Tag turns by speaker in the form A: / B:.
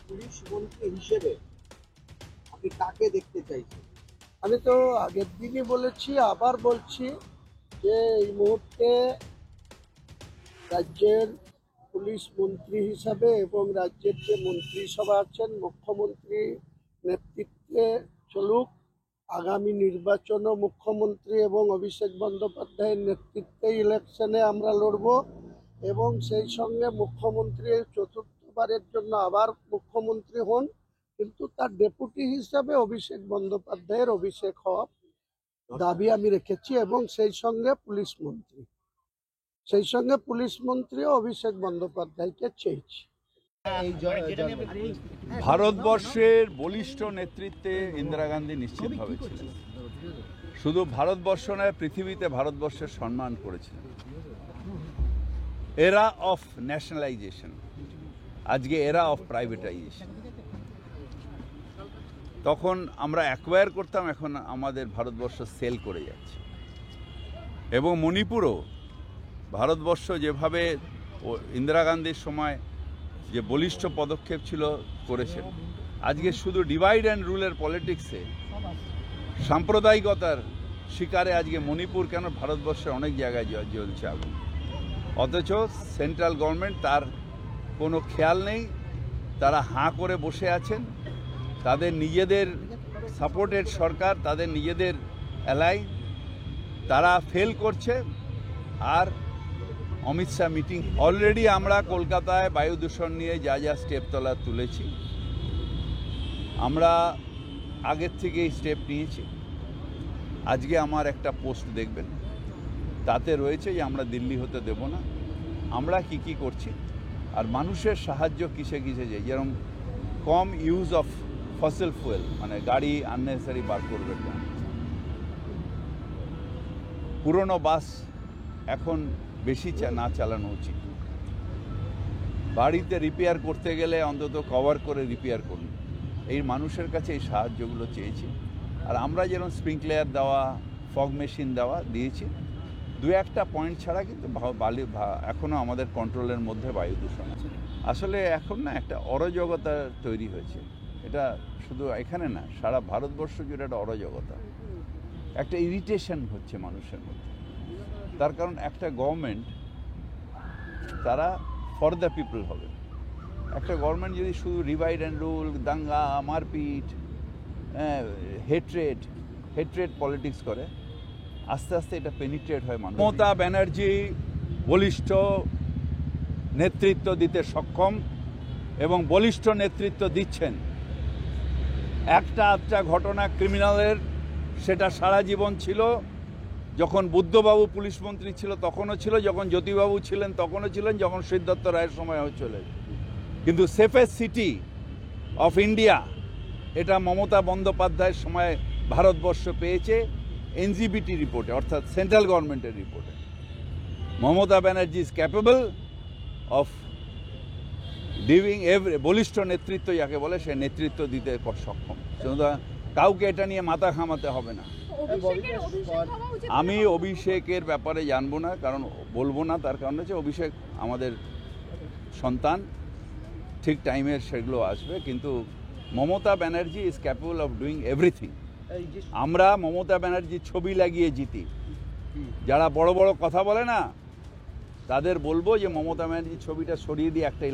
A: Police মন্ত্রী হিসেবে আপনি কাকে দেখতে চাইছেন?
B: আমি তো আগের দিনই বলেছি, আবার বলছি যে এই মুহূর্তে রাজ্যের পুলিশ মন্ত্রী হিসাবে এবং রাজ্যের যে মন্ত্রিসভা আছেন মুখ্যমন্ত্রী নেতৃত্বে চলুক। আগামী নির্বাচনও মুখ্যমন্ত্রী এবং অভিষেক বন্দ্যোপাধ্যায়ের নেতৃত্বে ইলেকশনে আমরা লড়ব এবং সেই সঙ্গে মুখ্যমন্ত্রী চতুর্থবারের জন্য আবার মুখ্যমন্ত্রী হন, কিন্তু তার ডেপুটি হিসাবে অভিষেক বন্দ্যোপাধ্যায়ের অভিষেক হওয়া দাবি আমি রেখেছি এবং সেই সঙ্গে পুলিশ মন্ত্রীও অভিষেক বন্দ্যোপাধ্যায়কে চেয়েছি।
C: ভারতবর্ষের বলিষ্ঠ নেতৃত্বে ইন্দিরা গান্ধী নিশ্চিতভাবে ছিলেন। শুধু ভারতবর্ষ নয়, পৃথিবীতে ভারতবর্ষের সম্মান করেছিলেন। এরা অফ ন্যাশনালাইজেশন, আজকে এরা অফ প্রাইভেটাইজেশন। তখন আমরা অ্যাকোয়ার করতাম, এখন আমাদের ভারতবর্ষ সেল করে যাচ্ছে। এবং মণিপুরও ভারতবর্ষ যেভাবে ইন্দিরা গান্ধীর সময় যে বলিষ্ঠ পদক্ষেপ ছিল করেছেন, আজকে শুধু ডিভাইড অ্যান্ড রুলের পলিটিক্সে সাম্প্রদায়িকতার শিকারে আজকে মণিপুর কেন ভারতবর্ষের অনেক জায়গায় জ্বলছে আগুন, অথচ সেন্ট্রাল গভর্নমেন্ট তার কোনো খেয়াল নেই। তারা হাঁ করে বসে আছেন। তাদের নিজেদের সাপোর্টেড সরকার, তাদের নিজেদের অ্যালাই, তারা ফেল করছে। আর অমিত শাহ মিটিং, অলরেডি আমরা কলকাতায় বায়ু দূষণ নিয়ে যা যা স্টেপ তুলেছি, আমরা আগের থেকেই স্টেপ নিয়েছি। আজকে আমার একটা পোস্ট দেখবেন, তাতে রয়েছে যে আমরা দিল্লি হতে দেব না, আমরা কি করছি আর মানুষের সাহায্য কিসে যাই। যেরকম কম ইউজ অফ ফসিল ফুয়েল, মানে গাড়ি আননেসেসারি বার করবে না। পুরনো বাস এখন বেশি না চালানো উচিত। বাড়িতে রিপেয়ার করতে গেলে অন্তত কভার করে রিপেয়ার করুন। এই মানুষের কাছে এই সাহায্যগুলো চেয়েছি। আর আমরা যেরকম স্প্রিংকলার দেওয়া, ফগ মেশিন দেওয়া দিয়েছি, দু একটা পয়েন্ট ছাড়া কিন্তু এখনও আমাদের কন্ট্রোলের মধ্যে বায়ু দূষণ আছে। আসলে এখন না একটা অরাজকতা তৈরি হয়েছে। এটা শুধু এখানে না, সারা ভারতবর্ষ জুড়ে একটা অরাজকতা, একটা ইরিটেশন হচ্ছে মানুষের মধ্যে। তার কারণ একটা গভর্নমেন্ট তারা ফর দ্য পিপল হবে। একটা গভর্নমেন্ট যদি শুধু ডিভাইড অ্যান্ড রুল, দাঙ্গা, মারপিট, হেট্রেড পলিটিক্স করে, আস্তে আস্তে এটা পেনিট্রেট হয় মানুষ। মমতা ব্যানার্জি বলিষ্ঠ নেতৃত্ব দিতে সক্ষম এবং বলিষ্ঠ নেতৃত্ব দিচ্ছেন। একটা আধটা ঘটনা ক্রিমিনালের, সেটা সারা জীবন ছিল। যখন বুদ্ধবাবু পুলিশ মন্ত্রী ছিল তখনও ছিল, যখন জ্যোতিবাবু ছিলেন তখনও ছিলেন, যখন সিদ্ধার্থ রায়ের সময় চলে। কিন্তু সেফেস্ট সিটি অফ ইন্ডিয়া এটা মমতা বন্দ্যোপাধ্যায়ের সময় ভারতবর্ষ পেয়েছে এনজিবিটি রিপোর্টে, অর্থাৎ সেন্ট্রাল গভর্নমেন্টের রিপোর্টে। Mamata Banerjee is capable of ডিভিং বলিষ্ঠ নেতৃত্ব যাকে বলে, সে নেতৃত্ব দিতে সক্ষম। কাউকে এটা নিয়ে মাথা ঘামাতে হবে না। আমি অভিষেকের ব্যাপারে জানবো না, কারণ বলবো না, তার কারণ হচ্ছে অভিষেক আমাদের সন্তান, ঠিক টাইমের সেগুলো আসবে। কিন্তু Mamata Banerjee is capable of doing everything. আমরা মমতা ব্যানার্জির ছবি লাগিয়ে জিতি। যারা বড় বড় কথা বলে না, তাদের বলবো যে মমতা ব্যানার্জির ছবিটা সরিয়ে দিয়ে একটা